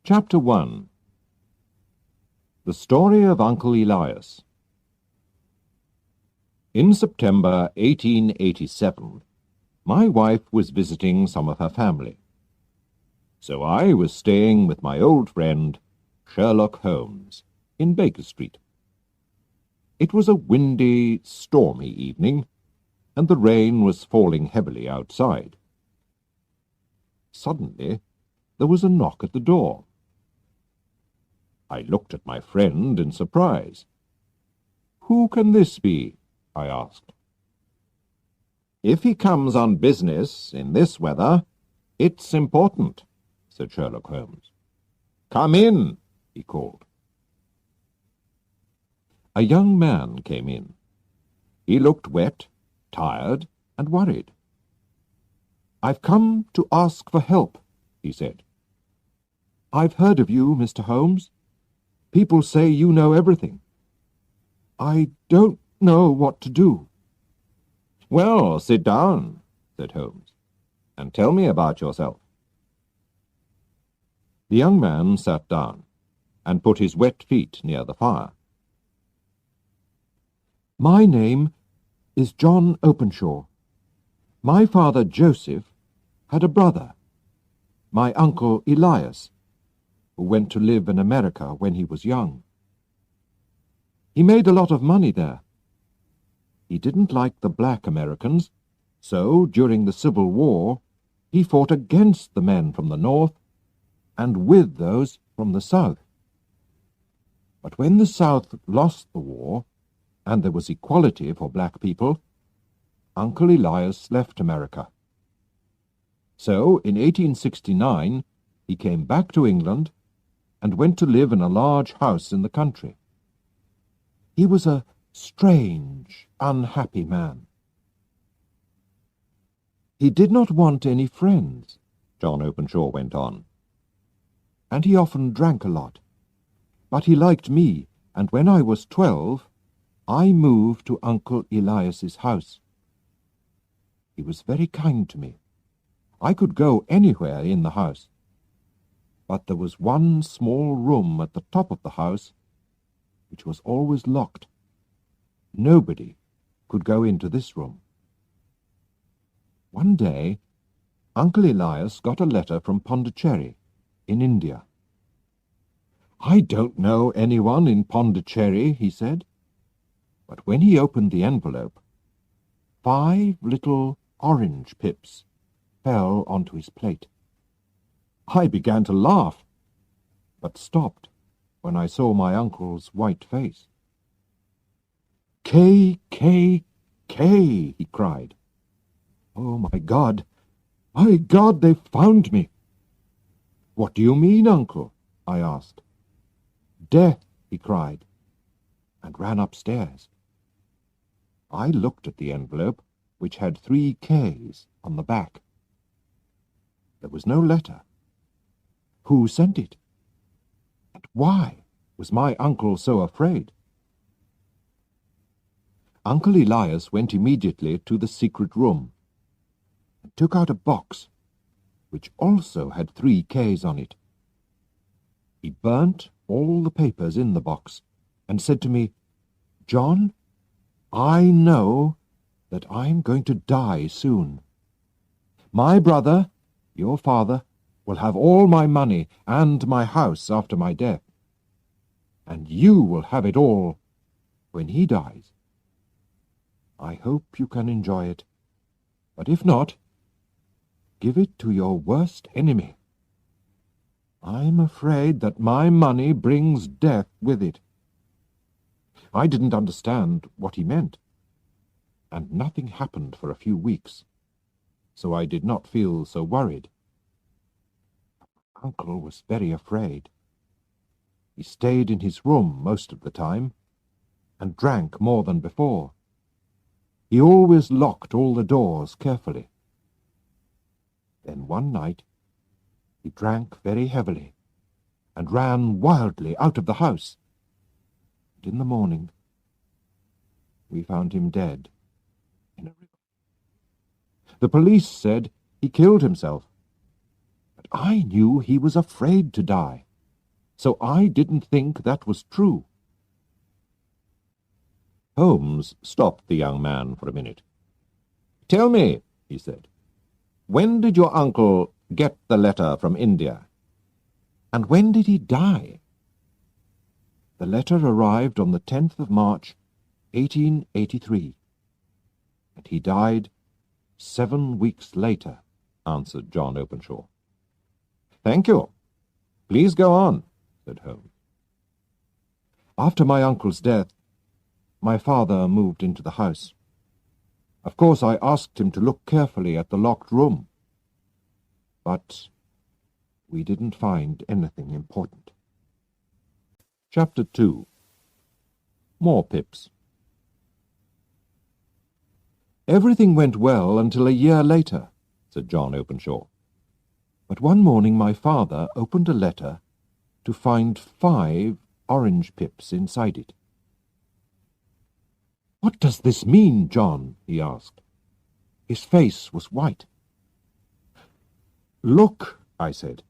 Chapter 1. The Story of Uncle Elias. In September 1887, my wife was visiting some of her family. So I was staying with my old friend, Sherlock Holmes, in Baker Street. It was a windy, stormy evening, and the rain was falling heavily outside. Suddenly, there was a knock at the door. I looked at my friend in surprise. "Who can this be?" I asked. "If he comes on business in this weather, it's important," said Sherlock Holmes. "Come in," he called. A young man came in. He looked wet, tired, and worried. "I've come to ask for help," he said. "I've heard of you, Mr. Holmes. People say you know everything. I don't know what to do." "Well, sit down," said Holmes, "and tell me about yourself." The young man sat down and put his wet feet near the fire. "My name is John Openshaw. My father, Joseph, had a brother, my uncle Elias, who went to live in America when he was young. He made a lot of money there. He didn't like the black Americans, so during the Civil War he fought against the men from the North and with those from the South. But when the South lost the war and there was equality for black people, Uncle Elias left America. So in 1869 he came back to England and went to live in a large house in the country. He was a strange, unhappy man. He did not want any friends, John Openshaw went on, and he often drank a lot. But he liked me, and when I was 12, I moved to Uncle Elias's house. He was very kind to me. I could go anywhere in the house. But there was one small room at the top of the house which was always locked. Nobody could go into this room. One day, Uncle Elias got a letter from Pondicherry, in India. "I don't know anyone in Pondicherry," he said. But when he opened the envelope, 5 little orange pips fell onto his plate. I began to laugh, but stopped when I saw my uncle's white face. "K, K, K!" he cried. "Oh, my God! My God, they've found me!" "What do you mean, Uncle?" I asked. "Death!" he cried, and ran upstairs. I looked at the envelope, which had 3 Ks on the back. There was no letter. Who sent it? And why was my uncle so afraid? Uncle Elias went immediately to the secret room and took out a box which also had 3 Ks on it. He burnt all the papers in the box and said to me, "John, I know that I'm going to die soon. My brother, your father, will have all my money and my house after my death. And you will have it all when he dies. I hope you can enjoy it, but if not, give it to your worst enemy. I'm afraid that my money brings death with it." I didn't understand what he meant, and nothing happened for a few weeks, so I did not feel so worried. Uncle was very afraid. He stayed in his room most of the time, and drank more than before. He always locked all the doors carefully. Then one night he drank very heavily, and ran wildly out of the house. And in the morning we found him dead in a river. The police said he killed himself, but I knew he was afraid to die. so I didn't think that was true." Holmes stopped the young man for a minute. "Tell me," he said, "when did your uncle get the letter from India? And when did he die?" "The letter arrived on the 10th of March, 1883, and he died 7 weeks later," answered John Openshaw. "Thank you. Please go on," said Holmes. "After my uncle's death, my father moved into the house. Of course, I asked him to look carefully at the locked room, but we didn't find anything important." Chapter 2. More Pips. "Everything went well until a year later," said John Openshaw. "But one morning my father opened a letter to find 5 orange pips inside it. 'What does this mean, John?' he asked. His face was white. 'Look,' I said.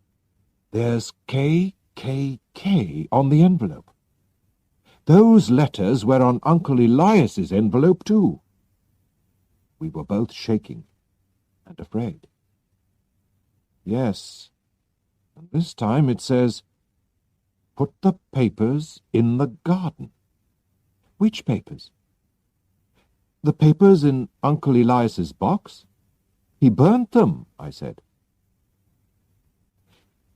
'There's KKK on the envelope. Those letters were on Uncle Elias's envelope too.' We were both shaking and afraid. 'Yes, and this time it says, "Put the papers in the garden." Which papers?' 'The papers in Uncle Elias's box. He burnt them,' I said.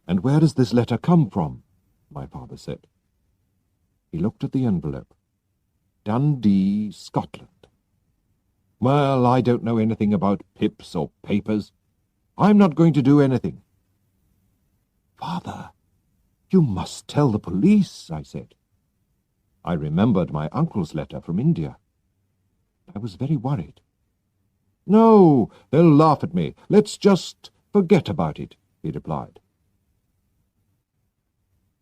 'And where does this letter come from?' my father said. He looked at the envelope. 'Dundee, Scotland.' 'Well, I don't know anything about pips or papers. I'm not going to do anything.' 'Father, you must tell the police,' I said. I remembered my uncle's letter from India. I was very worried. 'No, they'll laugh at me. Let's just forget about it,' he replied.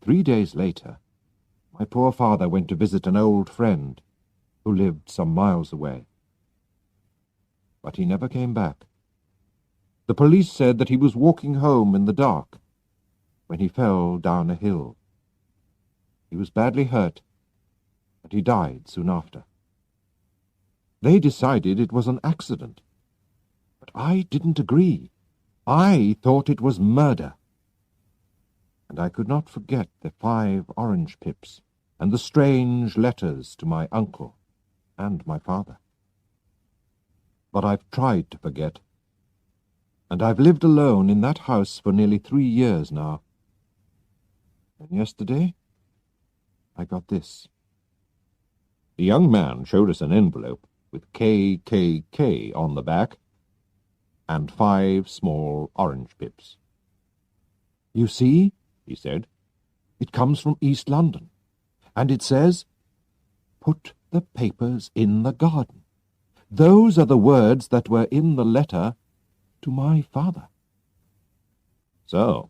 3 days later, my poor father went to visit an old friend who lived some miles away. But he never came back. The police said that he was walking home in the dark when he fell down a hill. He was badly hurt, and he died soon after. They decided it was an accident, but I didn't agree. I thought it was murder. And I could not forget the 5 orange pips and the strange letters to my uncle and my father. But I've tried to forget, and I've lived alone in that house for nearly 3 years now. And yesterday, I got this." The young man showed us an envelope with KKK on the back and 5 small orange pips. "You see," he said, "it comes from East London, and it says, 'Put the papers in the garden.' Those are the words that were in the letter to my father." "So,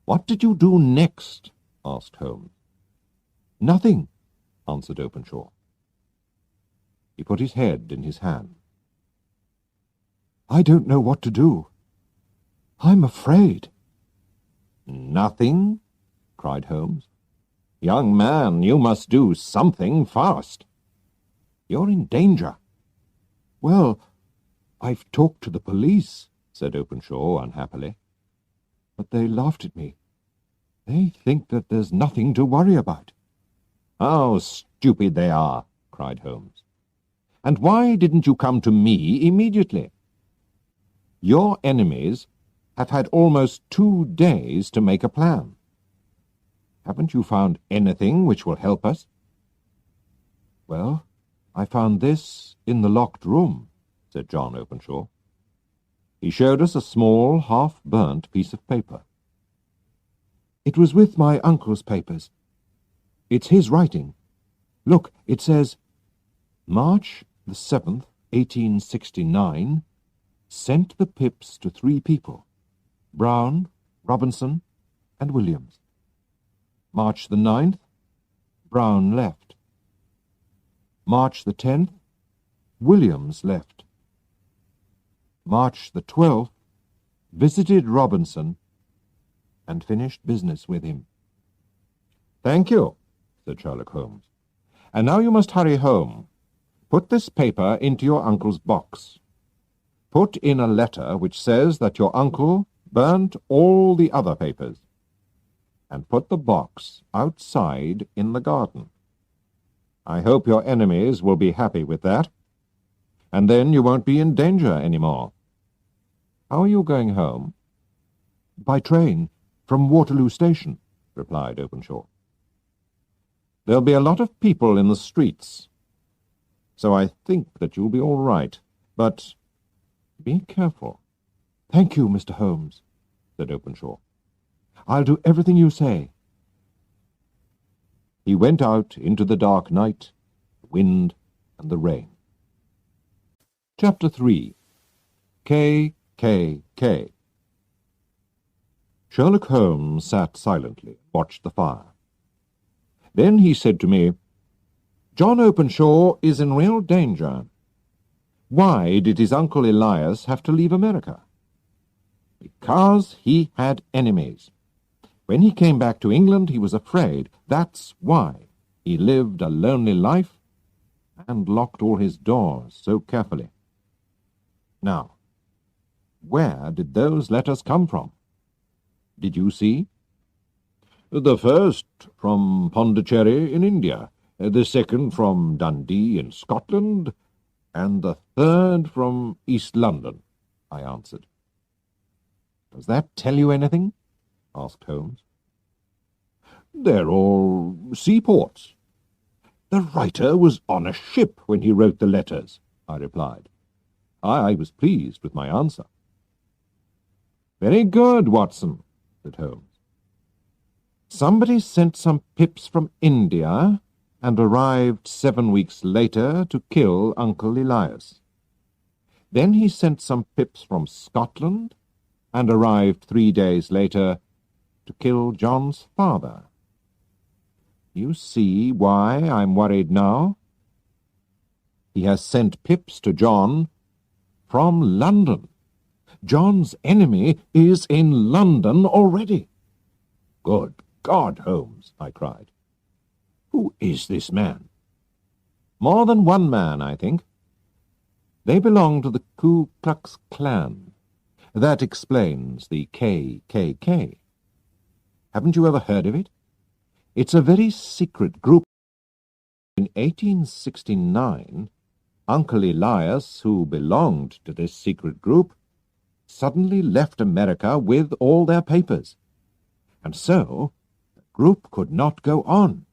what did you do next?" asked Holmes. "Nothing," answered Openshaw. He put his head in his hand. "I don't know what to do. I'm afraid." "Nothing?" cried Holmes. "Young man, you must do something fast. You're in danger." "Well, I've talked to the police," said Openshaw unhappily. "But they laughed at me. They think that there's nothing to worry about." "How stupid they are!" cried Holmes. "And why didn't you come to me immediately? Your enemies have had almost 2 days to make a plan. Haven't you found anything which will help us?" "Well, I found this in the locked room," said John Openshaw. He showed us a small, half-burnt piece of paper. "It was with my uncle's papers. It's his writing. Look, it says, 'March the 7th, 1869, sent the pips to 3 people, Brown, Robinson, and Williams. March the 9th, Brown left. March the 10th, Williams left. March the 12th, visited Robinson and finished business with him. "Thank you," said Sherlock Holmes. "And now you must hurry home. Put this paper into your uncle's box. Put in a letter which says that your uncle burnt all the other papers. And put the box outside in the garden. I hope your enemies will be happy with that. And then you won't be in danger any more. How are you going home?" "By train, from Waterloo Station," replied Openshaw. "There'll be a lot of people in the streets, so I think that you'll be all right. But be careful." "Thank you, Mr. Holmes," said Openshaw. "I'll do everything you say." He went out into the dark night, the wind, and the rain. Chapter 3. K. Sherlock Holmes sat silently and watched the fire. Then he said to me, "John Openshaw is in real danger. Why did his uncle Elias have to leave America?" "Because he had enemies. When he came back to England, he was afraid. That's why he lived a lonely life and locked all his doors so carefully. Now, where did those letters come from? Did you see?" "The first from Pondicherry in India, the second from Dundee in Scotland, and the third from East London," I answered. "Does that tell you anything?" asked Holmes. "They're all seaports." "The writer was on a ship when he wrote the letters," I replied. I was pleased with my answer. "Very good, Watson," said Holmes. "Somebody sent some pips from India and arrived 7 weeks later to kill Uncle Elias. Then he sent some pips from Scotland and arrived 3 days later to kill John's father. You see why I'm worried now? He has sent pips to John from London. John's enemy is in London already." "Good God, Holmes," I cried. "Who is this man?" "More than one man, I think. They belong to the Ku Klux Klan. That explains the KKK. Haven't you ever heard of it? It's a very secret group. In 1869, Uncle Elias, who belonged to this secret group, suddenly left America with all their papers. And so, the group could not go on.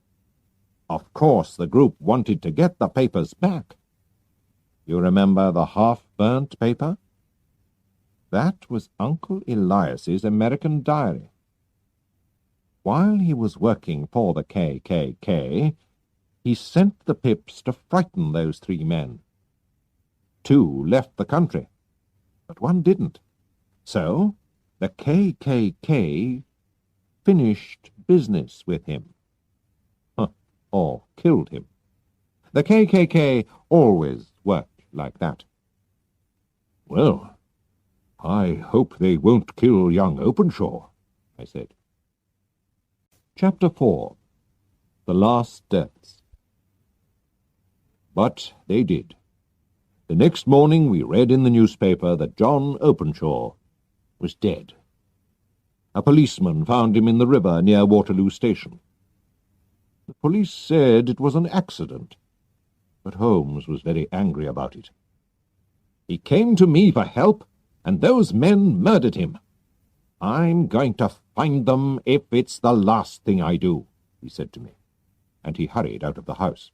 Of course, the group wanted to get the papers back. You remember the half-burnt paper? That was Uncle Elias's American diary. While he was working for the KKK, he sent the pips to frighten those 3 men. 2 left the country, but 1 didn't. So the KKK finished business with him. Or killed him. The KKK always worked like that." "Well, I hope they won't kill young Openshaw," I said. Chapter 4. The Last Deaths. But they did. The next morning we read in the newspaper that John Openshaw was dead. A policeman found him in the river near Waterloo Station. The police said it was an accident, but Holmes was very angry about it. "He came to me for help, and those men murdered him. I'm going to find them if it's the last thing I do," he said to me, and he hurried out of the house.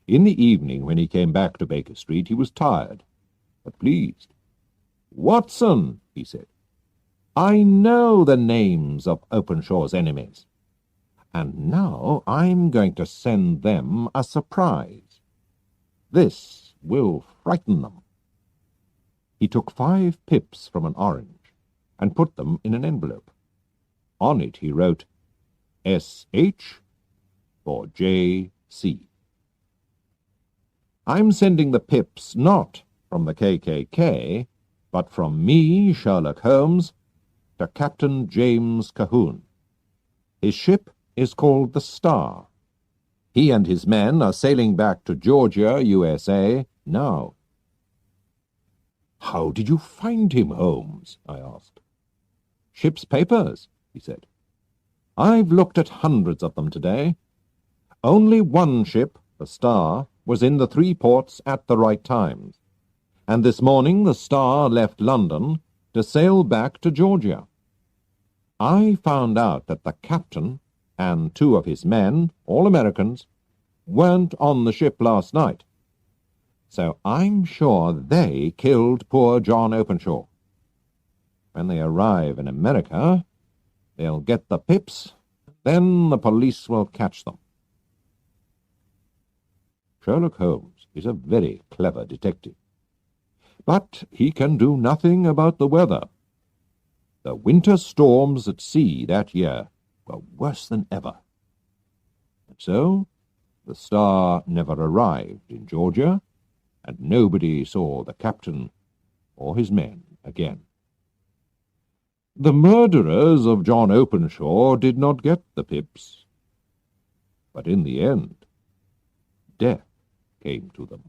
In the evening, when he came back to Baker Street, he was tired, but pleased. "Watson," he said, "I know the names of Openshaw's enemies, and now I'm going to send them a surprise. This will frighten them." He took 5 pips from an orange and put them in an envelope. On it he wrote, "S.H. for J.C. I'm sending the pips not from the KKK, but from me, Sherlock Holmes, to Captain James Cahoon. His ship is called the Star. He and his men are sailing back to Georgia, USA, now. "How did you find him, Holmes?" I asked. "Ship's papers," he said. "I've looked at hundreds of them today. Only one ship, the Star, was in the 3 ports at the right times, and this morning the Star left London to sail back to Georgia. I found out that the captain and 2 of his men, all Americans, weren't on the ship last night. So I'm sure they killed poor John Openshaw. When they arrive in America, they'll get the pips, then the police will catch them." Sherlock Holmes is a very clever detective, but he can do nothing about the weather. The winter storms at sea that year were worse than ever. And so the Star never arrived in Georgia, and nobody saw the captain or his men again. The murderers of John Openshaw did not get the pips, but in the end, death came to them.